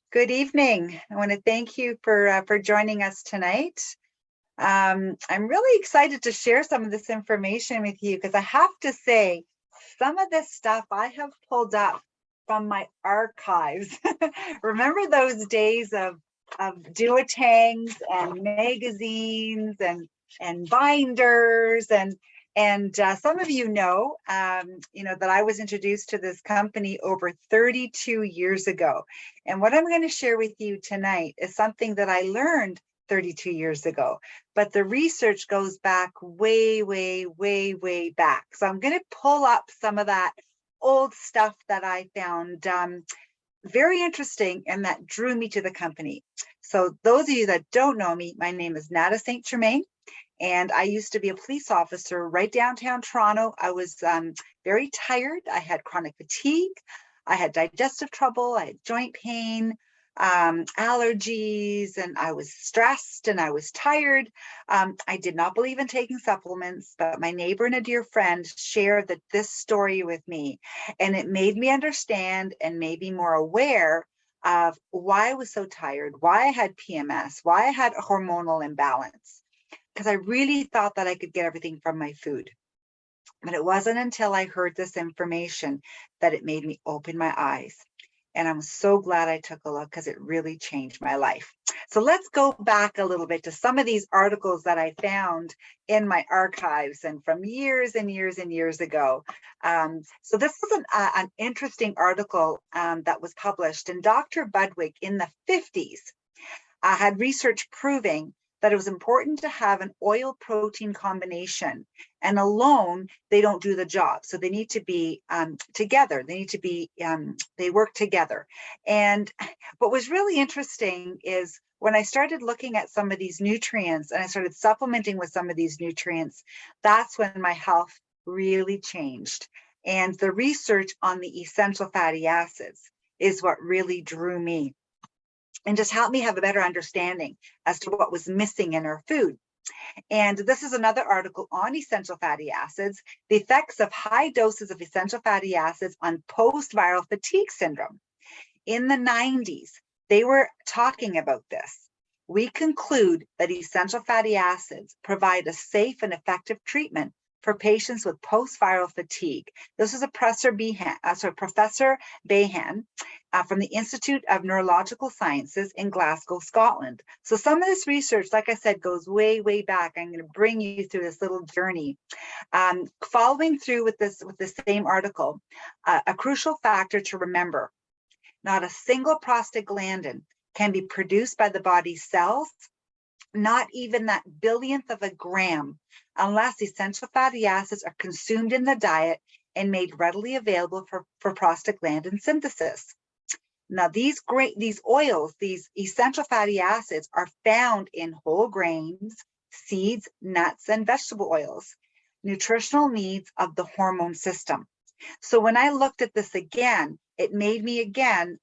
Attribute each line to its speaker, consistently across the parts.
Speaker 1: Good evening. I want to thank you for joining us tonight. I'm really excited to share some of this information with you because I have to say, some of this stuff I have pulled up from my archives. Remember those days of duotangs and magazines and binders and some of you know that I was introduced to this company over 32 years ago. And what I'm going to share with you tonight is something that I learned 32 years ago, but the research goes back way, way, way, way back. So I'm going to pull up some of that old stuff that I found very interesting and that drew me to the company. So those of you that don't know me, my name is Nada St. Germain. And I used to be a police officer right downtown Toronto. I was very tired. I had chronic fatigue. I had digestive trouble. I had joint pain, allergies, and I was stressed and I was tired. I did not believe in taking supplements, but my neighbor and a dear friend shared this story with me. And it made me understand and made me more aware of why I was so tired, why I had PMS, why I had a hormonal imbalance. Because I really thought that I could get everything from my food. But it wasn't until I heard this information that it made me open my eyes. And I'm so glad I took a look because it really changed my life. So let's go back a little bit to some of these articles that I found in my archives and from years and years and years ago. So this is an interesting article that was published, and Dr. Budwig in the 50s had research proving that it was important to have an oil protein combination, and alone they don't do the job. So they need to be together. They work together. And what was really interesting is when I started looking at some of these nutrients and I started supplementing with some of these nutrients, that's when my health really changed. And the research on the essential fatty acids is what really drew me and just helped me have a better understanding as to what was missing in our food. And this is another article on essential fatty acids, the effects of high doses of essential fatty acids on post-viral fatigue syndrome. In the 90s, they were talking about this. We conclude that essential fatty acids provide a safe and effective treatment for patients with post-viral fatigue. This is a Professor Behan from the Institute of Neurological Sciences in Glasgow, Scotland. So some of this research, like I said, goes way, way back. I'm going to bring you through this little journey. Following through with the same article, a crucial factor to remember: not a single prostaglandin can be produced by the body's cells, not even that billionth of a gram, unless essential fatty acids are consumed in the diet and made readily available for prostaglandin synthesis. Now, these oils, these essential fatty acids, are found in whole grains, seeds, nuts, and vegetable oils, nutritional needs of the hormone system. So when I looked at this again, it made me again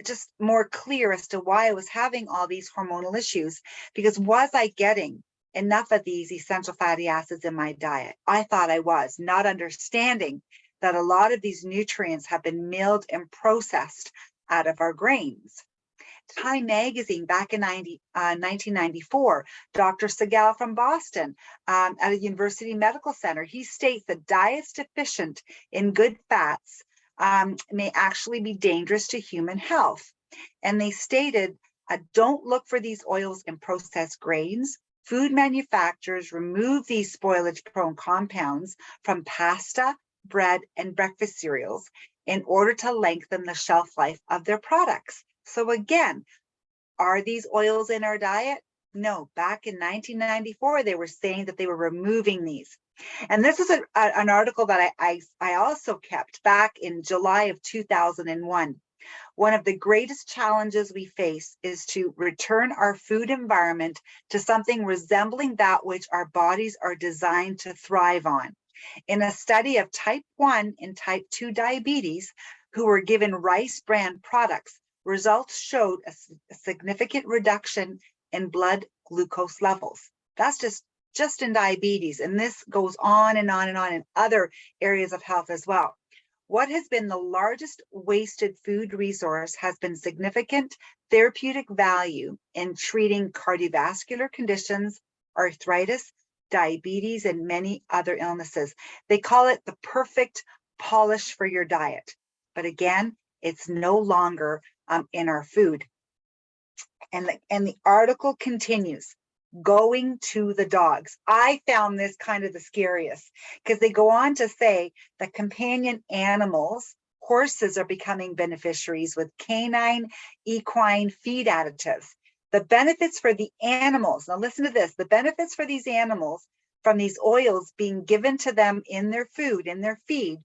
Speaker 1: just more clear as to why I was having all these hormonal issues, because was I getting enough of these essential fatty acids in my diet? I thought I was, not understanding that a lot of these nutrients have been milled and processed out of our grains. Time magazine back in 1994, Dr. Segal from Boston at a University Medical Center, he states that diets deficient in good fats may actually be dangerous to human health. And they stated, don't look for these oils in processed grains. Food manufacturers remove these spoilage-prone compounds from pasta, bread, and breakfast cereals in order to lengthen the shelf life of their products. So again, are these oils in our diet? No, back in 1994, they were saying that they were removing these. And this is an article that I also kept back in July of 2001. One of the greatest challenges we face is to return our food environment to something resembling that which our bodies are designed to thrive on. In a study of type 1 and type 2 diabetes who were given rice bran products, results showed a significant reduction in blood glucose levels. That's just in diabetes, and this goes on and on and on in other areas of health as well. What has been the largest wasted food resource has been significant therapeutic value in treating cardiovascular conditions, arthritis, diabetes, and many other illnesses. They call it the perfect polish for your diet. But again, it's no longer in our food. And the article continues, going to the dogs. I found this kind of the scariest because they go on to say that companion animals, horses, are becoming beneficiaries with canine equine feed additives. The benefits for the animals, now listen to this, the benefits for these animals from these oils being given to them in their food, in their feed,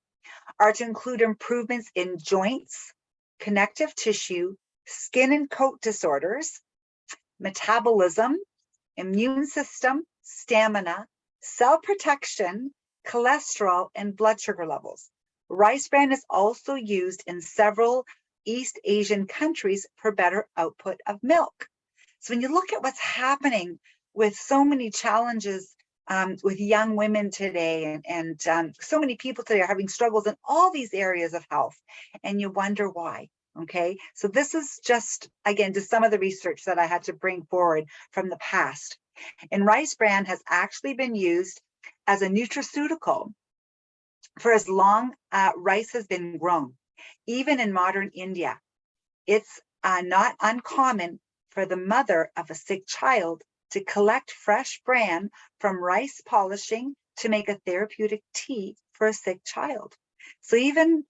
Speaker 1: are to include improvements in joints, connective tissue, skin and coat disorders, metabolism, immune system, stamina, cell protection, cholesterol, and blood sugar levels. Rice bran is also used in several East Asian countries for better output of milk. So when you look at what's happening with so many challenges with young women today, and so many people today are having struggles in all these areas of health, and you wonder why. Okay, so this is just, again, just some of the research that I had to bring forward from the past. And rice bran has actually been used as a nutraceutical for as long rice has been grown. Even in modern India, it's not uncommon for the mother of a sick child to collect fresh bran from rice polishing to make a therapeutic tea for a sick child. So even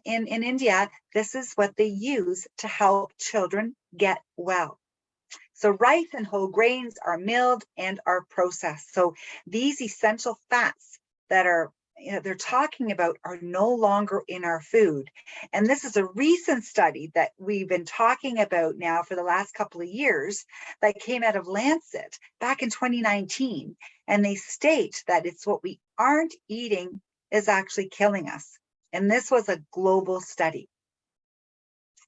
Speaker 1: in India, this is what they use to help children get well. So rice and whole grains are milled and are processed. So these essential fats that are they're talking about are no longer in our food. And this is a recent study that we've been talking about now for the last couple of years that came out of Lancet back in 2019. And they state that it's what we aren't eating is actually killing us. And this was a global study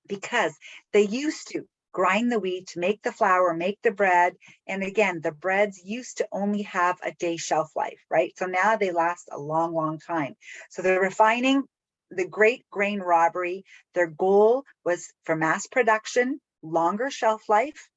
Speaker 1: because they used to grind the wheat to make the flour, make the bread. And again, the breads used to only have a day shelf life, right? So now they last a long, long time. So they're refining the great grain robbery. Their goal was for mass production, longer shelf life.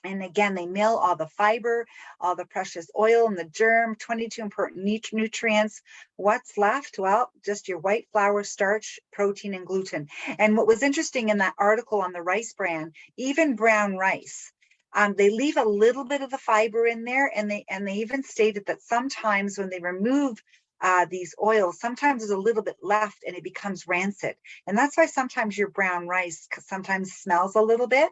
Speaker 1: And again, they mill all the fiber, all the precious oil and the germ, 22 important nutrients. What's left? Well, just your white flour, starch, protein, and gluten. And what was interesting in that article on the rice bran, even brown rice, they leave a little bit of the fiber in there, and they even stated that sometimes when they remove these oils, sometimes there's a little bit left and it becomes rancid. And that's why sometimes your brown rice sometimes smells a little bit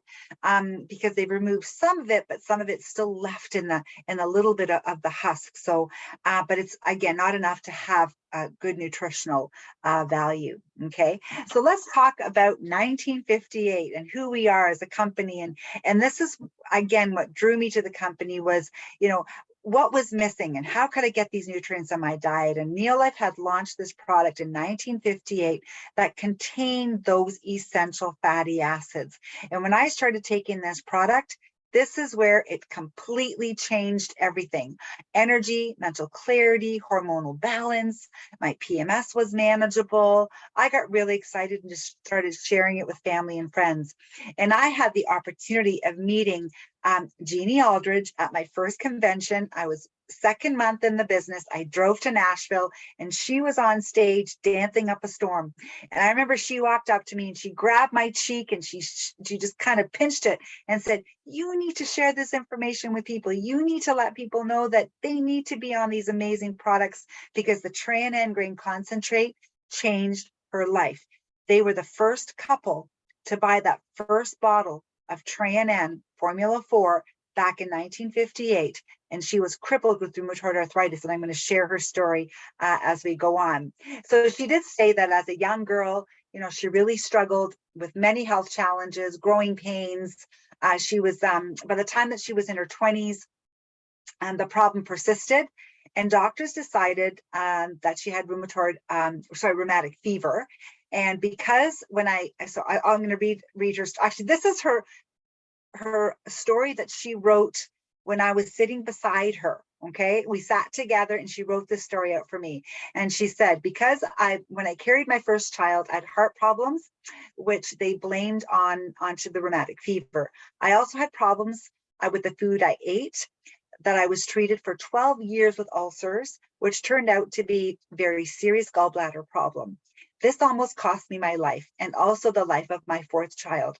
Speaker 1: because they've removed some of it, but some of it's still left in the little bit of the husk. So, but it's, again, not enough to have a good nutritional value. Okay, so let's talk about 1958 and who we are as a company. And this is, again, what drew me to the company was, what was missing and how could I get these nutrients in my diet? And Neolife had launched this product in 1958 that contained those essential fatty acids. And when I started taking this product, this is where it completely changed everything. Energy, mental clarity, hormonal balance. My PMS was manageable. I got really excited and just started sharing it with family and friends. And I had the opportunity of meeting Jeannie Aldridge at my first convention. I was second month in the business. I drove to Nashville and she was on stage dancing up a storm. And I remember she walked up to me and she grabbed my cheek and she just kind of pinched it and said, "You need to share this information with people. You need to let people know that they need to be on these amazing products because the Tran grain concentrate changed her life." They were the first couple to buy that first bottle of Tran Formula 4 back in 1958, and she was crippled with rheumatoid arthritis, and I'm going to share her story as we go on. So she did say that as a young girl, she really struggled with many health challenges, growing pains. She was, by the time that she was in her 20s, the problem persisted, and doctors decided that she had rheumatic fever. And because I'm going to read her, actually, this is her story that she wrote when I was sitting beside her Okay, we sat together and she wrote this story out for me. And she said, because when I carried my first child, I had heart problems, which they blamed onto the rheumatic fever. I also had problems with the food I ate, that I was treated for 12 years with ulcers, which turned out to be very serious gallbladder problem. This almost cost me my life and also the life of my fourth child.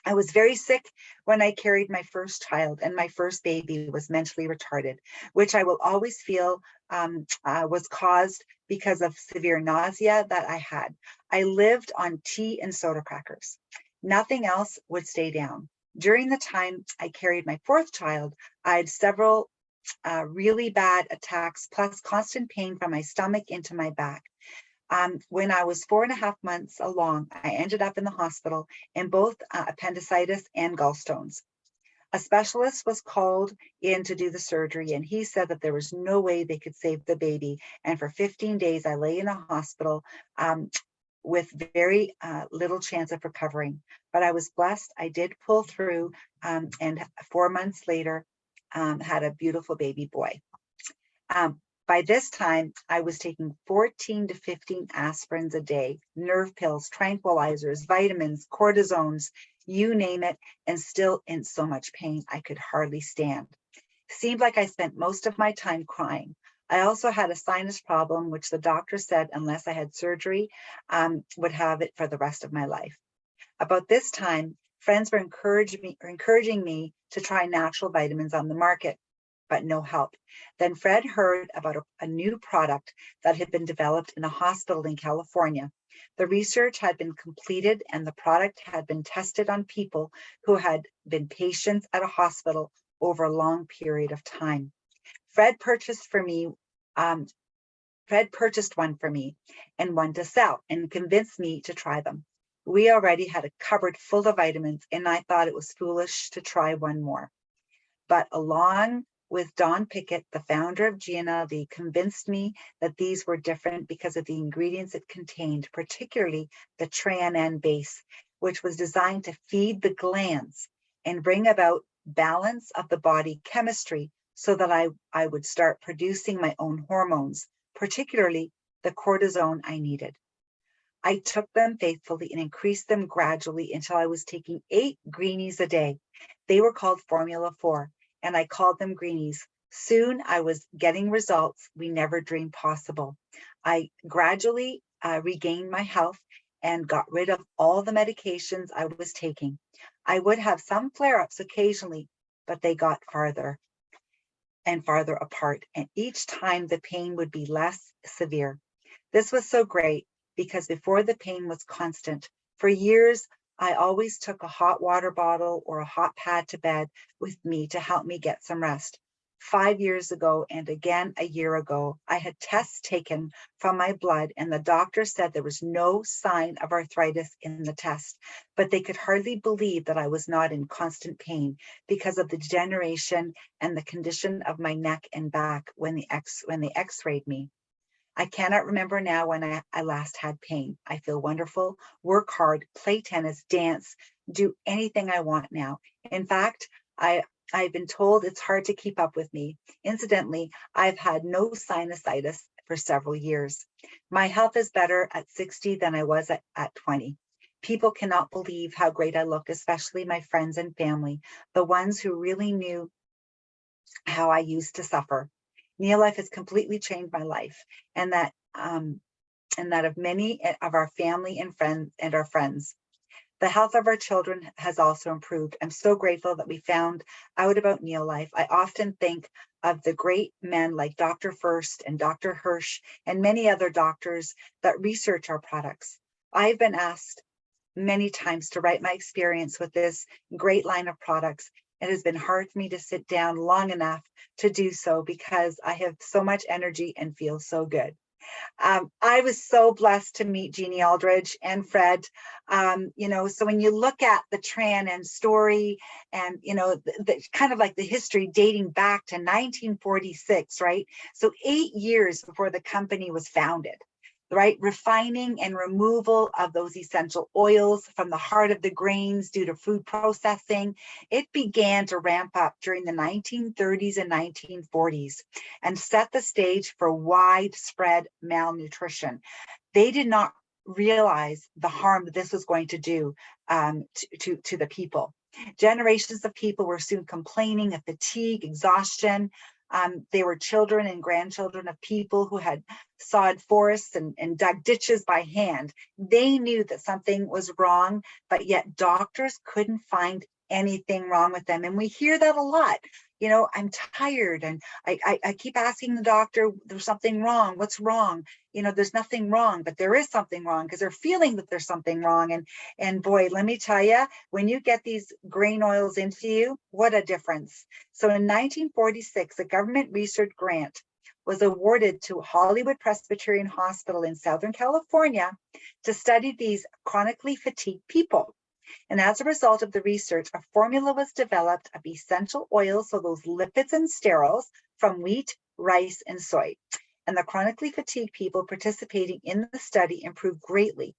Speaker 1: I was very sick when I carried my first child, and my first baby was mentally retarded, which I will always feel was caused because of severe nausea that I had. I lived on tea and soda crackers. Nothing else would stay down. During the time I carried my fourth child, I had several really bad attacks, plus constant pain from my stomach into my back. When I was 4.5 months along, I ended up in the hospital in both appendicitis and gallstones. A specialist was called in to do the surgery, and he said that there was no way they could save the baby. And for 15 days, I lay in a hospital with very little chance of recovering. But I was blessed. I did pull through, and 4 months later, had a beautiful baby boy. By this time, I was taking 14 to 15 aspirins a day, nerve pills, tranquilizers, vitamins, cortisones, you name it, and still in so much pain I could hardly stand. Seemed like I spent most of my time crying. I also had a sinus problem, which the doctor said, unless I had surgery, would have it for the rest of my life. About this time, friends were encouraging me to try natural vitamins on the market, but no help. Then Fred heard about a new product that had been developed in a hospital in California. The research had been completed and the product had been tested on people who had been patients at a hospital over a long period of time. Fred purchased one for me and one to sell, and convinced me to try them. We already had a cupboard full of vitamins, and I thought it was foolish to try one more. But along with Don Pickett, the founder of GNLD, convinced me that these were different because of the ingredients it contained, particularly the TRANN base, which was designed to feed the glands and bring about balance of the body chemistry so that I would start producing my own hormones, particularly the cortisone I needed. I took them faithfully and increased them gradually until I was taking 8 greenies a day. They were called Formula 4, and I called them greenies. Soon I was getting results we never dreamed possible. I gradually regained my health and got rid of all the medications I was taking. I would have some flare-ups occasionally, but they got farther and farther apart, and each time the pain would be less severe. This was so great because before the pain was constant. For years, I always took a hot water bottle or a hot pad to bed with me to help me get some rest. 5 years ago and again a year ago, I had tests taken from my blood and the doctor said there was no sign of arthritis in the test, but they could hardly believe that I was not in constant pain because of the degeneration and the condition of my neck and back when they x-rayed me. I cannot remember now when I last had pain. I feel wonderful, work hard, play tennis, dance, do anything I want now. In fact, I've been told it's hard to keep up with me. Incidentally, I've had no sinusitis for several years. My health is better at 60 than I was at 20. People cannot believe how great I look, especially my friends and family, the ones who really knew how I used to suffer. Neolife has completely changed my life, and that of many of our family and friends. The health of our children has also improved. I'm so grateful that we found out about Neolife. I often think of the great men like Dr. First and Dr. Hirsch and many other doctors that research our products. I've been asked many times to write my experience with this great line of products. It has been hard for me to sit down long enough to do so because I have so much energy and feel so good. I was so blessed to meet Jeannie Aldridge and Fred. So when you look at the TRANN story and, the kind of like the history dating back to 1946, right? So 8 years before the company was founded. right? Refining and removal of those essential oils from the heart of the grains due to food processing. It began to ramp up during the 1930s and 1940s and set the stage for widespread malnutrition. They did not realize the harm that this was going to do to the people. Generations of people were soon complaining of fatigue, exhaustion. They were children and grandchildren of people who had sawed forests and dug ditches by hand. They knew that something was wrong, but yet doctors couldn't find anything wrong with them. And we hear that a lot. You know, I'm tired and I keep asking the doctor, there's something wrong. What's wrong? You know, there's nothing wrong, but there is something wrong because they're feeling that there's something wrong. And boy, let me tell you, when you get these grain oils into you, what a difference. So in 1946, a government research grant was awarded to Hollywood Presbyterian Hospital in Southern California to study these chronically fatigued people. And as a result of the research, a formula was developed of essential oils, so those lipids and sterols, from wheat, rice, and soy. And the chronically fatigued people participating in the study improved greatly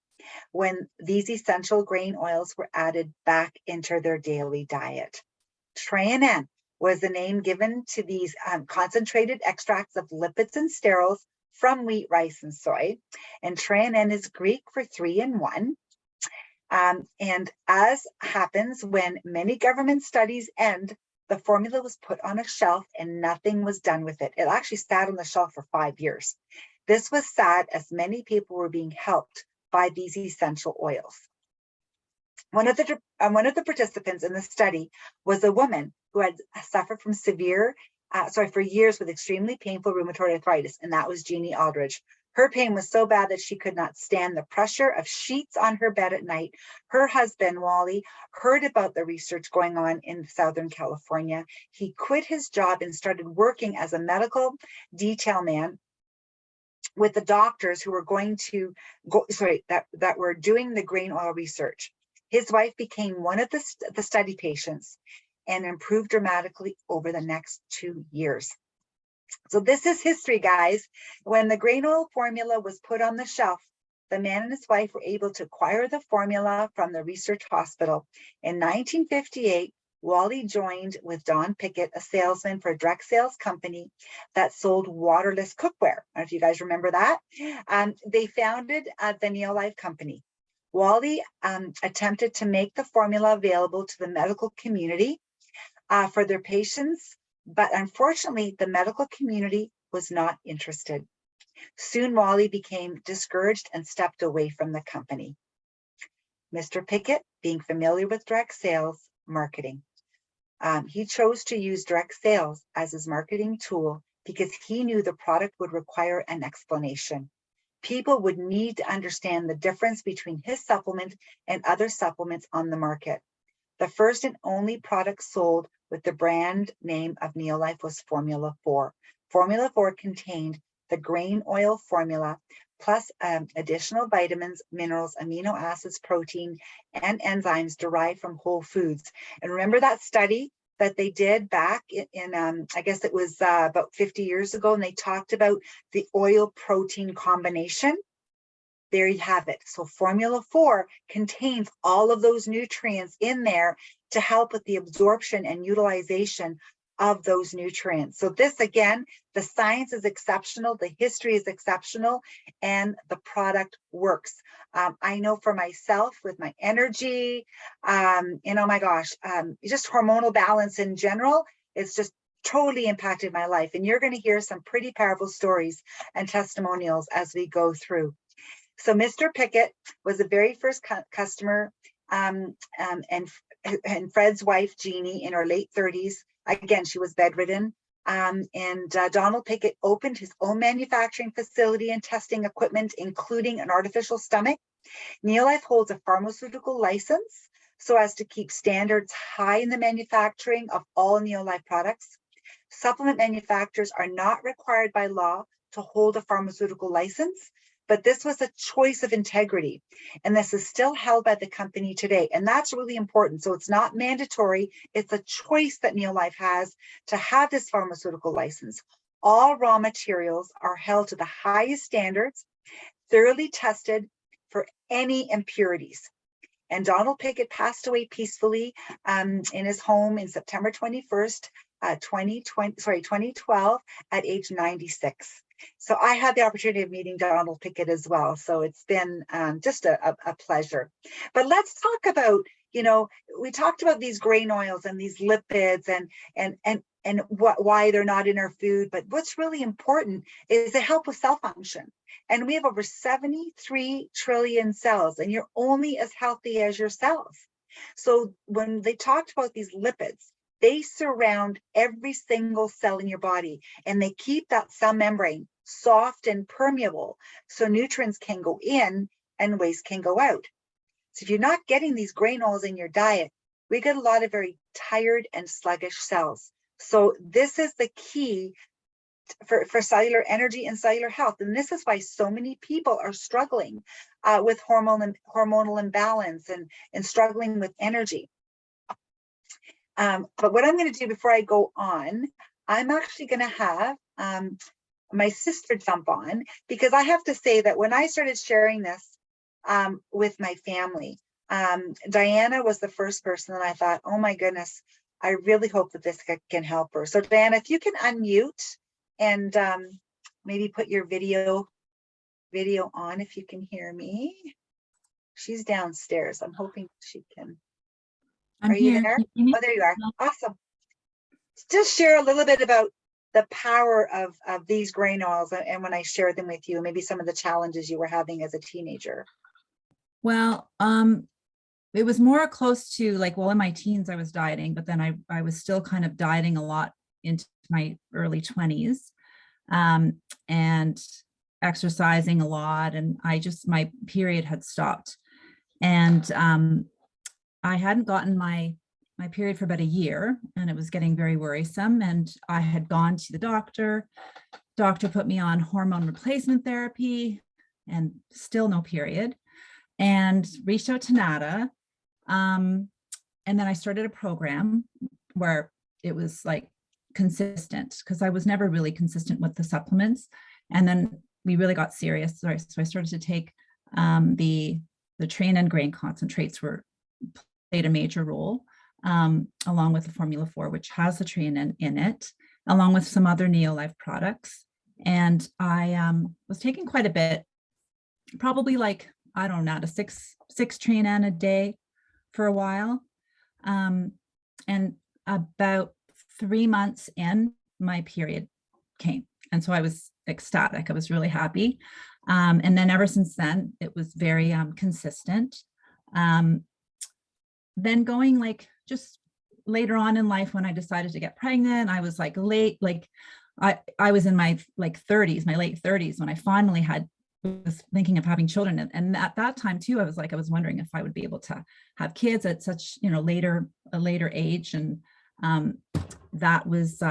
Speaker 1: when these essential grain oils were added back into their daily diet. Treonan was the name given to these concentrated extracts of lipids and sterols from wheat, rice, and soy. And Treonan is Greek for 3 in 1. And as happens when many government studies end, the formula was put on a shelf and nothing was done with it. It actually sat on the shelf for 5 years. This was sad as many people were being helped by these essential oils. One of the participants in the study was a woman who had suffered from for years with extremely painful rheumatoid arthritis, and that was Jeannie Aldridge. Her pain was so bad that she could not stand the pressure of sheets on her bed at night. Her husband, Wally, heard about the research going on in Southern California. He quit his job and started working as a medical detail man with the doctors who were that were doing the grain oil research. His wife became one of the study patients and improved dramatically over the next 2 years. So this is history, guys. When the grain oil formula was put on the shelf, the man and his wife were able to acquire the formula from the research hospital. In 1958, Wally joined with Don Pickett, a salesman for a direct sales company that sold waterless cookware. I don't know if you guys remember that. They founded the Neolife Company. Wally attempted to make the formula available to the medical community for their patients, but unfortunately, the medical community was not interested. Soon, Wally became discouraged and stepped away from the company. Mr. Pickett, being familiar with direct sales marketing, he chose to use direct sales as his marketing tool because he knew the product would require an explanation. People would need to understand the difference between his supplement and other supplements on the market. The first and only product sold with the brand name of Neolife was Formula 4. Formula 4 contained the grain oil formula plus additional vitamins, minerals, amino acids, protein, and enzymes derived from whole foods. And remember that study that they did back in I guess it was about 50 years ago, and they talked about the oil protein combination? There you have it. So Formula 4 contains all of those nutrients in there to help with the absorption and utilization of those nutrients. So this, again, the science is exceptional, the history is exceptional, and the product works. I know for myself with my energy, oh my gosh, just hormonal balance in general, it's just totally impacted my life. And you're going to hear some pretty powerful stories and testimonials as we go through. So Mr. Pickett was the very first customer, and Fred's wife, Jeannie, in her late 30s. Again, she was bedridden. Donald Pickett opened his own manufacturing facility and testing equipment, including an artificial stomach. Neolife holds a pharmaceutical license so as to keep standards high in the manufacturing of all Neolife products. Supplement manufacturers are not required by law to hold a pharmaceutical license, but this was a choice of integrity, and this is still held by the company today, and that's really important. So it's not mandatory, it's a choice that Neolife has to have this pharmaceutical license. All raw materials are held to the highest standards thoroughly tested for any impurities. And Donald Pickett passed away peacefully in his home in September 21st, 2012 at age 96. So I had the opportunity of meeting Donald Pickett as well. So it's been just a pleasure. But let's talk about, we talked about these grain oils and these lipids and why they're not in our food. But what's really important is they help with cell function. And we have over 73 trillion cells, and you're only as healthy as your cells. So when they talked about these lipids, they surround every single cell in your body, and they keep that cell membrane soft and permeable so nutrients can go in and waste can go out. So if you're not getting these grain oils in your diet, we get a lot of very tired and sluggish cells. So this is the key for cellular energy and cellular health. And this is why so many people are struggling with hormonal imbalance and struggling with energy. But what I'm going to do before I go on, I'm actually going to have my sister jump on, because I have to say that when I started sharing this with my family, Diana was the first person that I thought, oh my goodness, I really hope that this can help her. So Diana, if you can unmute and maybe put your video on if you can hear me. She's downstairs. I'm hoping she can.
Speaker 2: Are you there?
Speaker 1: Oh, there you are. Awesome. Just share a little bit about the power of these grain oils and when I shared them with you, maybe some of the challenges you were having as a teenager.
Speaker 2: Well, it was more close to like, well, in my teens, I was dieting, but then I was still kind of dieting a lot into my early 20s and exercising a lot. And my period had stopped. And I hadn't gotten my period for about a year, and it was getting very worrisome. And I had gone to the doctor. Doctor put me on hormone replacement therapy and still no period, and reached out to NADA. And then I started a program where it was like consistent, because I was never really consistent with the supplements. And then we really got serious. So I started to take the Trin and grain concentrates played a major role, along with the Formula 4, which has the Trin in it, along with some other Neolife products. And I was taking quite a bit, probably like, I don't know, six Trin a day for a while. And about 3 months in, my period came. And so I was ecstatic. I was really happy. And then ever since then, it was very consistent. Then going like just later on in life, when I decided to get pregnant, I was like I was in my late 30s when I finally was thinking of having children. And at that time too, I was wondering if I would be able to have kids at such, a later age. And that was,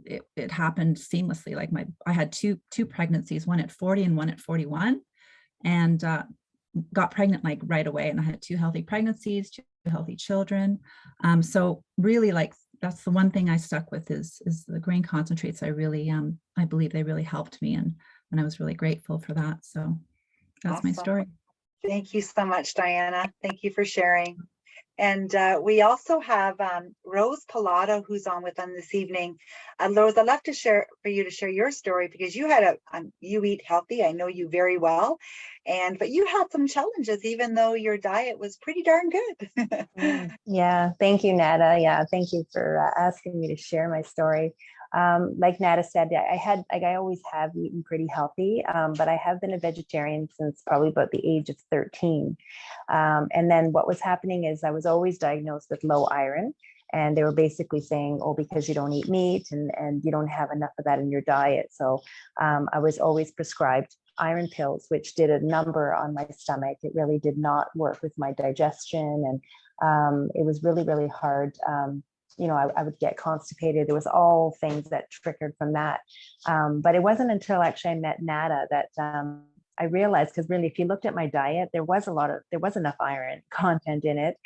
Speaker 2: it happened seamlessly. Like I had two pregnancies, one at 40 and one at 41, and got pregnant like right away. And I had 2 healthy pregnancies, 2 healthy children. So really, like, that's the one thing I stuck with is the grain concentrates. I believe they really helped me, and I was really grateful for that. So that's
Speaker 1: Awesome.
Speaker 2: my story.
Speaker 1: Thank you so much, Diana. Thank you for sharing. And we also have Rose Pilato, who's on with them this evening. Rose, I'd love to share your story, because you had you eat healthy. I know you very well, but you had some challenges, even though your diet was pretty darn good.
Speaker 3: Yeah, thank you, Nada. Yeah, thank you for asking me to share my story. Like Nada said, I always have eaten pretty healthy, but I have been a vegetarian since probably about the age of 13. And then what was happening is I was always diagnosed with low iron, and they were basically saying, oh, because you don't eat meat and you don't have enough of that in your diet. So I was always prescribed iron pills, which did a number on my stomach. It really did not work with my digestion, and it was really, really hard. I would get constipated. There was all things that triggered from that. But it wasn't until actually I met Nada that I realized, because really, if you looked at my diet, there was enough iron content in it.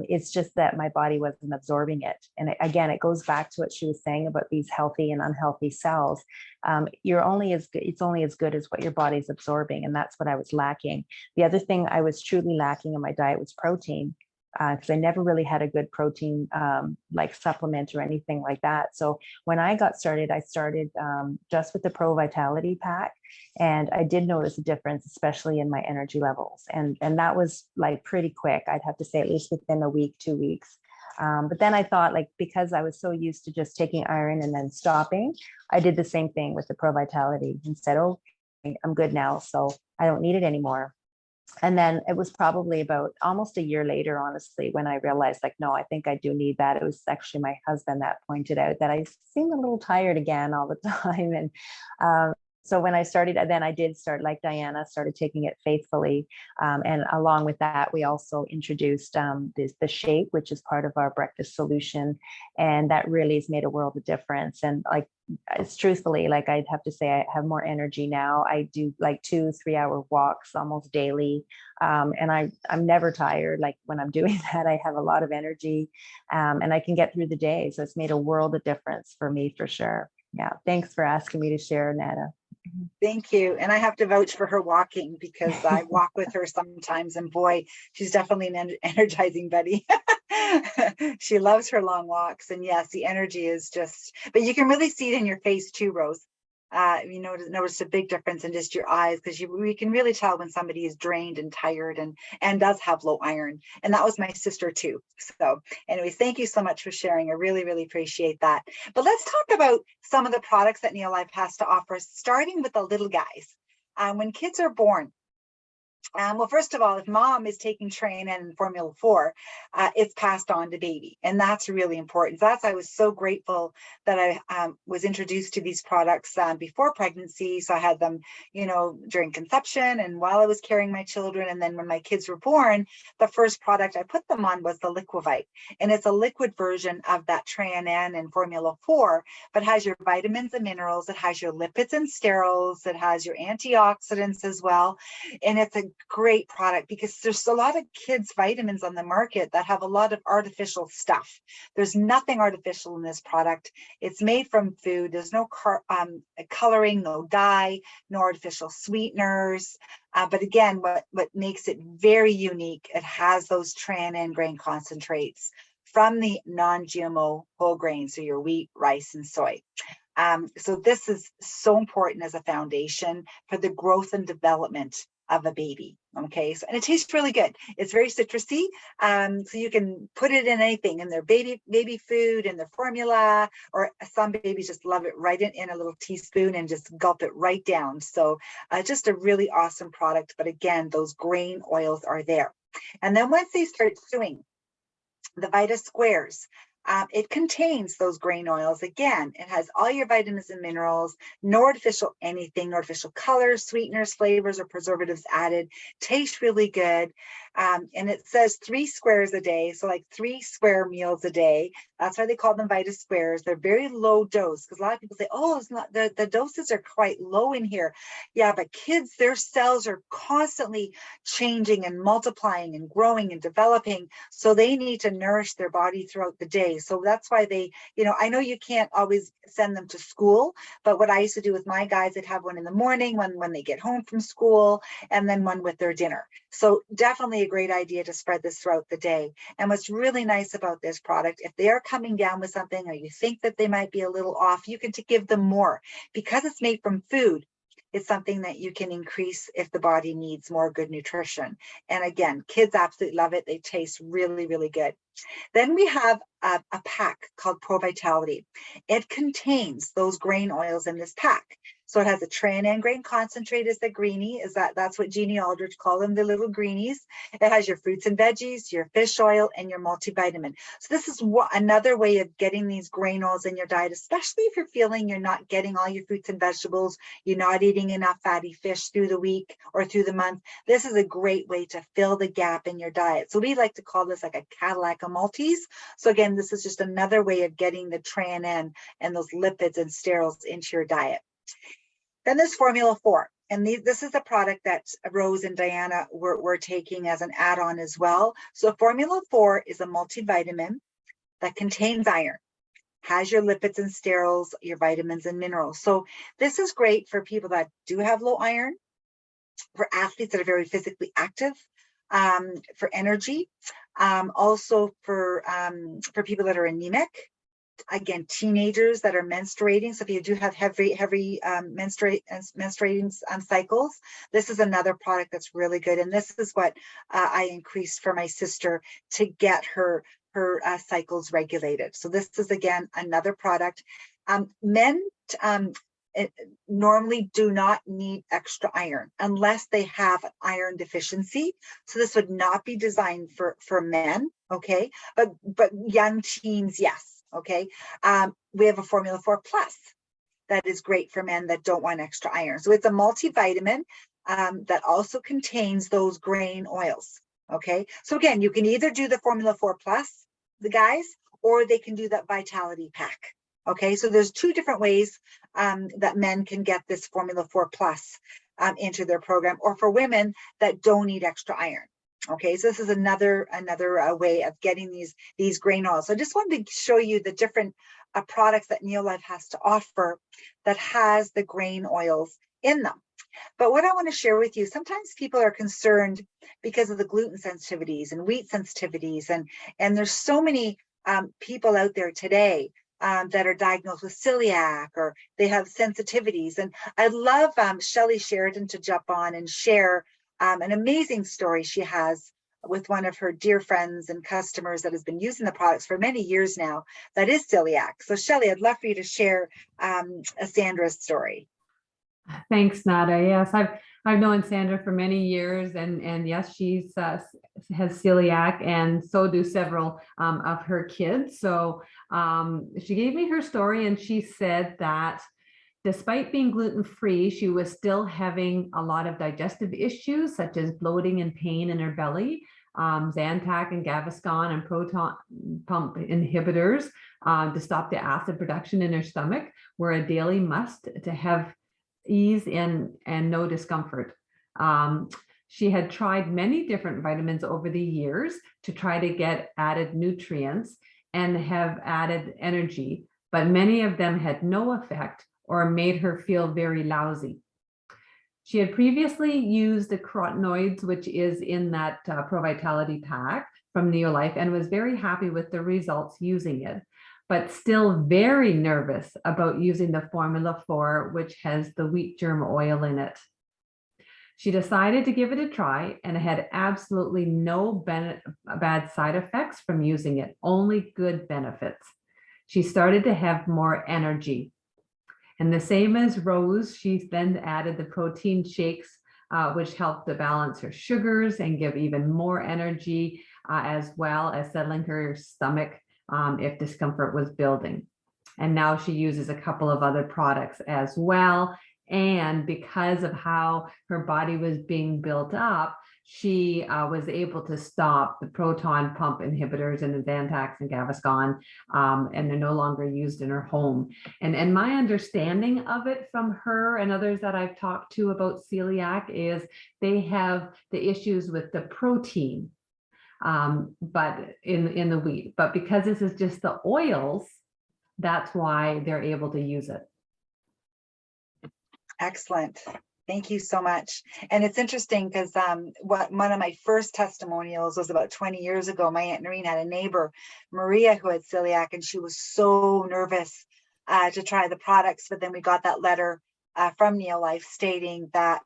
Speaker 3: It's just that my body wasn't absorbing it. And again, it goes back to what she was saying about these healthy and unhealthy cells. It's only as good as what your body's absorbing. And that's what I was lacking. The other thing I was truly lacking in my diet was protein, because I never really had a good protein like supplement or anything like that. So when I got started, I started just with the Pro Vitality pack, and I did notice a difference, especially in my energy levels. And that was like pretty quick. I'd have to say at least within a week, 2 weeks. But then I thought, like, because I was so used to just taking iron and then stopping, I did the same thing with the Pro Vitality and said, oh, I'm good now, so I don't need it anymore. And then it was probably about almost a year later, honestly, when I realized, like, no, I think I do need that. It was actually my husband that pointed out that I seem a little tired again all the time. And so when I started, then I did start, like Diana, started taking it faithfully. And along with that, we also introduced the shake, which is part of our breakfast solution. And that really has made a world of difference. And like, it's truthfully, like, I'd have to say I have more energy now. I do like 2-3 hour walks almost daily. And I'm never tired. Like, when I'm doing that, I have a lot of energy, and I can get through the day. So it's made a world of difference for me, for sure. Yeah. Thanks for asking me to share, Nada.
Speaker 1: Thank you. And I have to vouch for her walking, because I walk with her sometimes, and boy, she's definitely an energizing buddy. She loves her long walks. And yes, the energy is just, but you can really see it in your face too, Rose. You notice a big difference in just your eyes, because we can really tell when somebody is drained and tired and does have low iron. And that was my sister too. So anyways, thank you so much for sharing. I really, really appreciate that. But let's talk about some of the products that Neolife has to offer, starting with the little guys. When kids are born, well, first of all, if mom is taking Train and Formula 4, it's passed on to baby. And that's really important. I was so grateful that I was introduced to these products before pregnancy. So I had them, during conception and while I was carrying my children. And then when my kids were born, the first product I put them on was the Liquivite. And it's a liquid version of that Train and Formula 4, but has your vitamins and minerals. It has your lipids and sterols. It has your antioxidants as well. And it's a great product, because there's a lot of kids' vitamins on the market that have a lot of artificial stuff. There's nothing artificial in this product. It's made from food. There's no coloring, no dye, no artificial sweeteners. But again, what makes it very unique, it has those Tran grain concentrates from the non-GMO whole grains, so your wheat, rice, and soy. So this is so important as a foundation for the growth and development of a baby. Okay, so, and it tastes really good. It's very citrusy, so you can put it in anything, in their baby food, in their formula, or some babies just love it right in a little teaspoon and just gulp it right down. So just a really awesome product. But again, those grain oils are there. And then once they start chewing, the Vita Squares, it contains those grain oils. Again, it has all your vitamins and minerals, no artificial anything, no artificial colors, sweeteners, flavors, or preservatives added. Tastes really good. And it says 3 squares a day, so like 3 square meals a day. That's why they call them Vita Squares. They're very low dose, because a lot of people say, oh, it's not, the doses are quite low in here. Yeah, but kids, their cells are constantly changing and multiplying and growing and developing, so they need to nourish their body throughout the day. So that's why they, I know you can't always send them to school, but what I used to do with my guys, I'd have one in the morning when they get home from school, and then one with their dinner. So definitely a great idea to spread this throughout the day. And what's really nice about this product, if they are coming down with something, or you think that they might be a little off, you can give them more, because it's made from food. It's something that you can increase if the body needs more good nutrition. And again, kids absolutely love it. They taste really, really good. Then we have a pack called Pro Vitality. It contains those grain oils in this pack. So it has a Tran grain concentrate as the greenie, that's what Jeannie Aldrich called them, the little greenies. It has your fruits and veggies, your fish oil, and your multivitamin. So this is another way of getting these grain oils in your diet, especially if you're feeling you're not getting all your fruits and vegetables, you're not eating enough fatty fish through the week or through the month. This is a great way to fill the gap in your diet. So we like to call this like a Cadillac of multis. So again, this is just another way of getting the Tran and those lipids and sterols into your diet. Then there's Formula 4. and this is a product that Rose and Diana were taking as an add-on as well. So Formula 4 is a multivitamin that contains iron, has your lipids and sterols, your vitamins and minerals. So this is great for people that do have low iron, for athletes that are very physically active, for energy, also for people that are anemic. Again, teenagers that are menstruating. So if you do have heavy menstruating cycles, this is another product that's really good. And this is what I increased for my sister to get her cycles regulated. So this is, again, another product. Men normally do not need extra iron unless they have an iron deficiency. So this would not be designed for men, okay? But young teens, yes. Okay, we have a Formula 4 Plus that is great for men that don't want extra iron. So it's a multivitamin that also contains those grain oils. Okay, so again, you can either do the Formula 4 Plus, the guys, or they can do that Vitality Pack. Okay, so there's two different ways that men can get this Formula 4 Plus into their program, or for women that don't need extra iron. Okay, so this is another way of getting these grain oils. So I just wanted to show you the different products that Neolife has to offer that has the grain oils in them. But what I want to share with you, sometimes people are concerned because of the gluten sensitivities and wheat sensitivities, and there's so many people out there today that are diagnosed with celiac, or they have sensitivities. And I'd love Shelley Sheridan to jump on and share an amazing story she has with one of her dear friends and customers that has been using the products for many years now that is celiac. So Shelley, I'd love for you to share Sandra's story.
Speaker 4: Thanks, Nada. Yes, I've known Sandra for many years, and yes, she's has celiac, and so do several of her kids. So she gave me her story, and she said that despite being gluten-free, she was still having a lot of digestive issues, such as bloating and pain in her belly. Zantac and Gaviscon and proton pump inhibitors to stop the acid production in her stomach were a daily must to have ease and no discomfort. She had tried many different vitamins over the years to try to get added nutrients and have added energy, but many of them had no effect or made her feel very lousy. She had previously used the carotenoids, which is in that Pro Vitality Pack from Neolife, and was very happy with the results using it, but still very nervous about using the Formula 4, which has the wheat germ oil in it. She decided to give it a try and had absolutely no bad side effects from using it, only good benefits. She started to have more energy. And the same as Rose, she then added the protein shakes, which helped to balance her sugars and give even more energy, as well as settling her stomach if discomfort was building. And now she uses a couple of other products as well. And because of how her body was being built up, she was able to stop the proton pump inhibitors and the Zantac and Gaviscon, and they're no longer used in her home. And my understanding of it from her and others that I've talked to about celiac is they have the issues with the protein, but in the wheat. But because this is just the oils, that's why they're able to use it.
Speaker 1: Excellent. Thank you so much. And it's interesting because one of my first testimonials was about 20 years ago. My Aunt Noreen had a neighbor, Maria, who had celiac, and she was so nervous to try the products. But then we got that letter from Neolife stating that,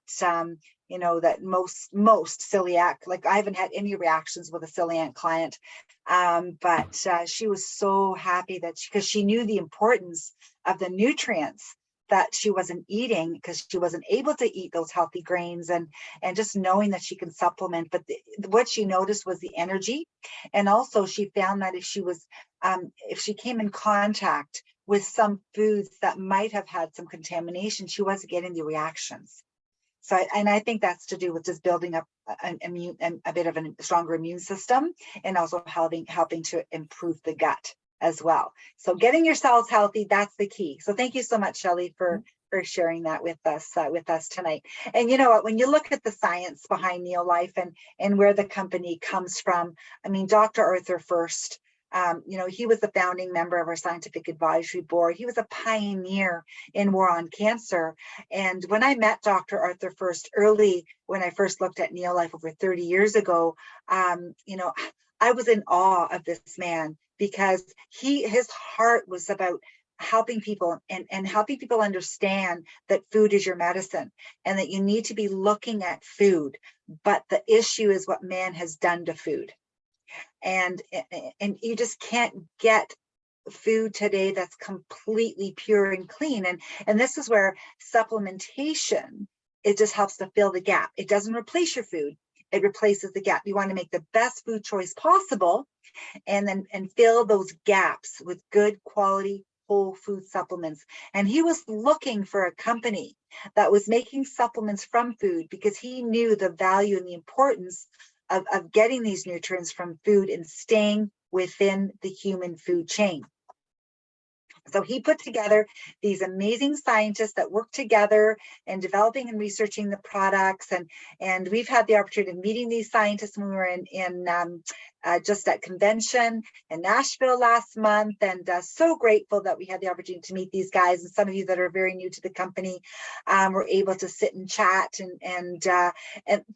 Speaker 1: you know, that most celiac, like I haven't had any reactions with a celiac client, but she was so happy that because she knew the importance of the nutrients that she wasn't eating because she wasn't able to eat those healthy grains, and just knowing that she can supplement. But what she noticed was the energy, and also she found that if she came in contact with some foods that might have had some contamination, she wasn't getting the reactions. So I think that's to do with just building up a bit of a stronger immune system, and also helping to improve the gut as well. So getting your cells healthy, that's the key. So thank you so much, Shelley, for for sharing that with us tonight. And you know what, when you look at the science behind Neolife and where the company comes from, I mean, Dr. Arthur First, you know, he was the founding member of our scientific advisory board. He was a pioneer in war on cancer. And when I met Dr. Arthur First early, when I first looked at Neolife over 30 years ago, you know, I was in awe of this man, because his heart was about helping people and helping people understand that food is your medicine and that you need to be looking at food. But the issue is what man has done to food. And you just can't get food today that's completely pure and clean. And this is where supplementation, it just helps to fill the gap. It doesn't replace your food. It replaces the gap. You want to make the best food choice possible and fill those gaps with good quality whole food supplements. And he was looking for a company that was making supplements from food, because he knew the value and the importance of getting these nutrients from food and staying within the human food chain. So he put together these amazing scientists that work together and developing and researching the products. And we've had the opportunity of meeting these scientists when we were in just at convention in Nashville last month. And so grateful that we had the opportunity to meet these guys. And some of you that are very new to the company were able to sit and chat. And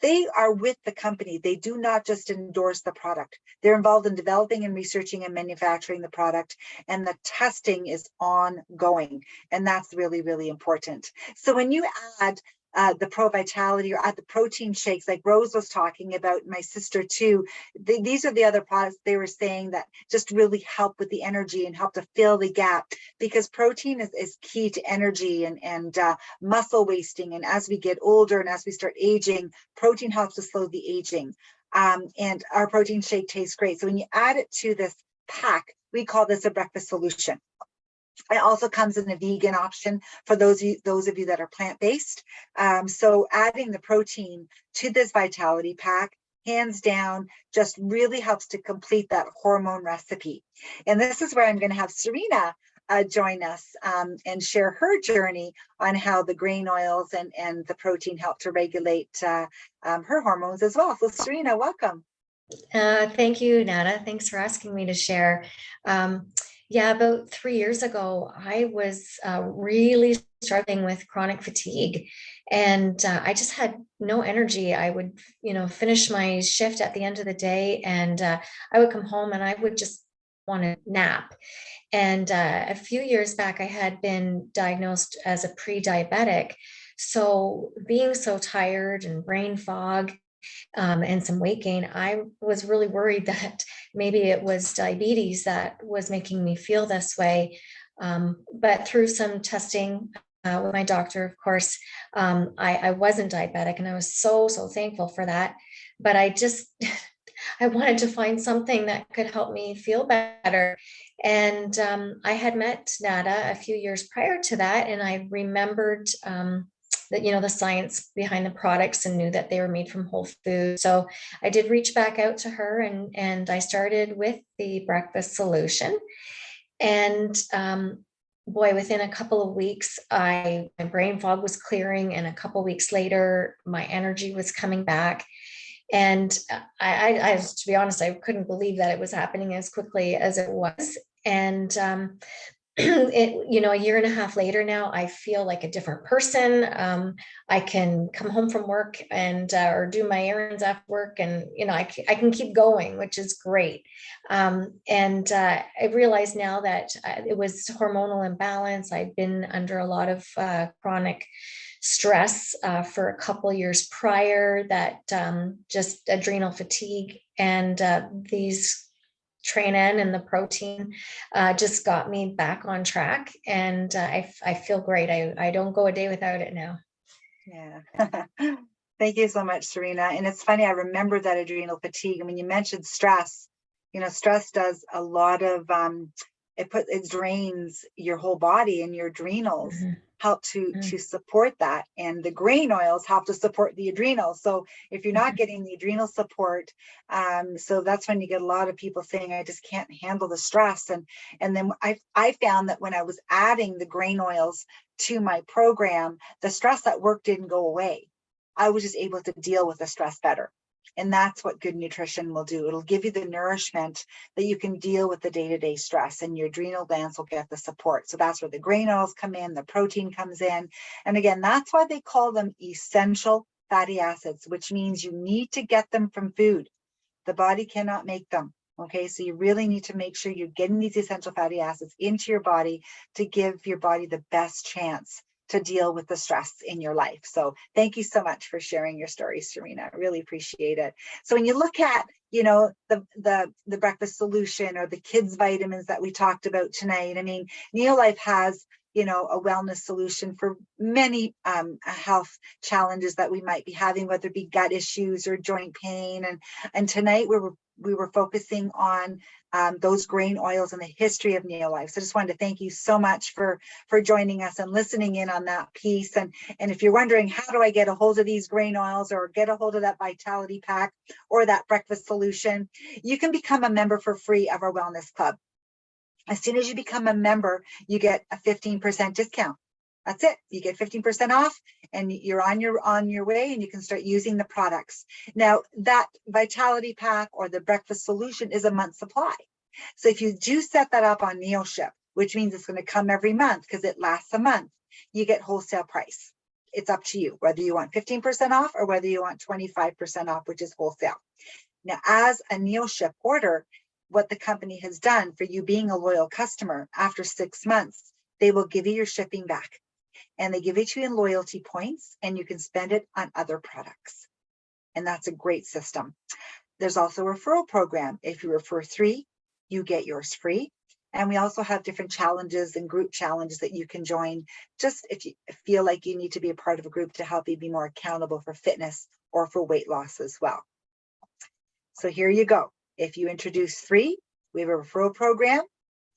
Speaker 1: they are with the company. They do not just endorse the product. They're involved in developing and researching and manufacturing the product. And the testing is ongoing. And that's really, really important. So when you add the Pro Vitality or add the protein shakes like Rose was talking about, my sister too, these are the other products they were saying that just really help with the energy and help to fill the gap, because protein is key to energy and muscle wasting. And as we get older and as we start aging, protein helps to slow the aging. And our protein shake tastes great. So when you add it to this pack, we call this a breakfast solution. It also comes in a vegan option for those of you that are plant-based. So adding the protein to this Vitality pack, hands down, just really helps to complete that hormone recipe. And this is where I'm going to have Sarina join us and share her journey on how the grain oils and the protein help to regulate her hormones as well. So Sarina, welcome.
Speaker 5: Thank you, Nada. Thanks for asking me to share. Yeah, about 3 years ago, I was really struggling with chronic fatigue, and I just had no energy. I would, finish my shift at the end of the day, and I would come home and I would just want to nap. And a few years back, I had been diagnosed as a pre-diabetic. So being so tired and brain fog, and some weight gain, I was really worried that maybe it was diabetes that was making me feel this way. But through some testing with my doctor, of course, I wasn't diabetic, and I was so thankful for that. But I wanted to find something that could help me feel better. And I had met Nada a few years prior to that, and I remembered that, the science behind the products and knew that they were made from whole food. So I did reach back out to her and I started with the breakfast solution. And boy, within a couple of weeks, my brain fog was clearing. And a couple of weeks later, my energy was coming back. And I, to be honest, I couldn't believe that it was happening as quickly as it was. And a year and a half later now, I feel like a different person. I can come home from work and or do my errands after work, and I can keep going, which is great. And I realize now that it was hormonal imbalance. I'd been under a lot of chronic stress for a couple of years prior, that just adrenal fatigue, and these Train-N and the protein just got me back on track, and I feel great. I don't go a day without it now.
Speaker 1: Yeah. Thank you so much, Sarina. And it's funny, I remember that adrenal fatigue. I mean, you mentioned stress. Stress does a lot of it drains your whole body and your adrenals. help to support that, and the grain oils help to support the adrenals. So if you're not getting the adrenal support, so that's when you get a lot of people saying, I just can't handle the stress. And then I found that when I was adding the grain oils to my program, the stress at work didn't go away. I was just able to deal with the stress better. And that's what good nutrition will do. It'll give you the nourishment that you can deal with the day-to-day stress, and your adrenal glands will get the support. So that's where the grain oils come in, the protein comes in. And again, that's why they call them essential fatty acids, which means you need to get them from food. The body cannot make them. Okay, so you really need to make sure you're getting these essential fatty acids into your body to give your body the best chance to deal with the stress in your life. So thank you so much for sharing your story, Sarina. I really appreciate it. So when you look at, you know, the breakfast solution or the kids vitamins that we talked about tonight, I mean, Neolife has, you know, a wellness solution for many health challenges that we might be having, whether it be gut issues or joint pain. And tonight we were focusing on those grain oils and the history of Neolife. So I just wanted to thank you so much for joining us and listening in on that piece. And if you're wondering, how do I get a hold of these grain oils or get a hold of that Vitality Pack or that breakfast solution, you can become a member for free of our Wellness Club. As soon as you become a member, you get a 15% discount. That's it. You get 15% off and you're on your way, and you can start using the products. Now, that Vitality Pack or the breakfast solution is a month supply. So if you do set that up on NeoShip, which means it's going to come every month because it lasts a month, you get wholesale price. It's up to you whether you want 15% off or whether you want 25% off, which is wholesale. Now, as a NeoShip order, what the company has done for you being a loyal customer, after 6 months, they will give you your shipping back. And they give it to you in loyalty points, and you can spend it on other products. And that's a great system. There's also a referral program. If you refer 3, you get yours free. And we also have different challenges and group challenges that you can join, just if you feel like you need to be a part of a group to help you be more accountable for fitness or for weight loss as well. So here you go. If you introduce 3, we have a referral program.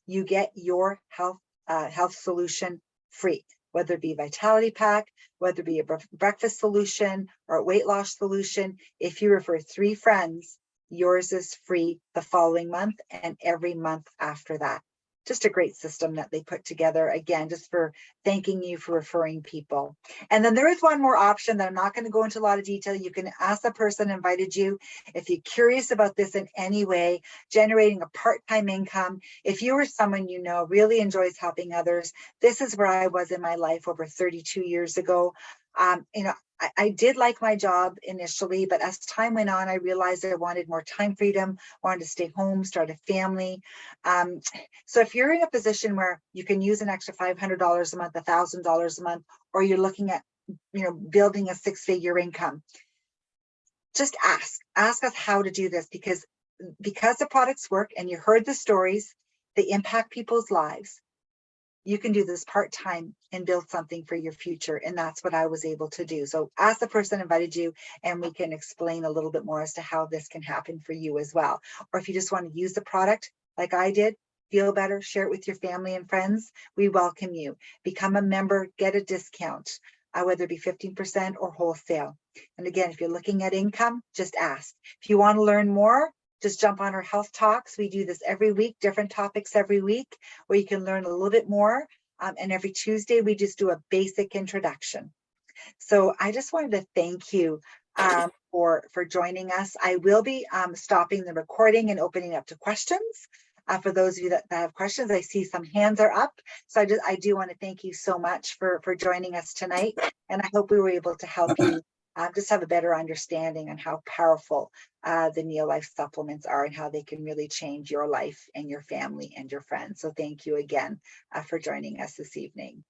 Speaker 1: You get your health solution free, whether it be Vitality Pack, whether it be a breakfast solution or a weight loss solution. If you refer 3 friends, yours is free the following month and every month after that. Just a great system that they put together, again, just for thanking you for referring people. And then there is one more option that I'm not going to go into a lot of detail. You can ask the person who invited you if you're curious about this in any way, generating a part-time income. If you or someone you know really enjoys helping others, this is where I was in my life over 32 years ago. You know, I did like my job initially, but as time went on, I realized I wanted more time freedom, wanted to stay home, start a family. So if you're in a position where you can use an extra $500 a month, $1,000 a month, or you're looking at, you know, building a 6-figure income, just ask us how to do this, because the products work and you heard the stories, they impact people's lives. You can do this part-time and build something for your future. And that's what I was able to do. So ask the person who invited you, and we can explain a little bit more as to how this can happen for you as well. Or if you just want to use the product like I did, feel better, share it with your family and friends, we welcome you. Become a member, get a discount, whether it be 15% or wholesale. And again, if you're looking at income, just ask. If you want to learn more, just jump on our health talks. We do this every week, different topics every week, where you can learn a little bit more. And every Tuesday, we just do a basic introduction. So I just wanted to thank you for joining us. I will be stopping the recording and opening up to questions. For those of you that have questions, I see some hands are up. So I do want to thank you so much for joining us tonight. And I hope we were able to help you just have a better understanding on how powerful the Neolife supplements are and how they can really change your life and your family and your friends. So thank you again for joining us this evening.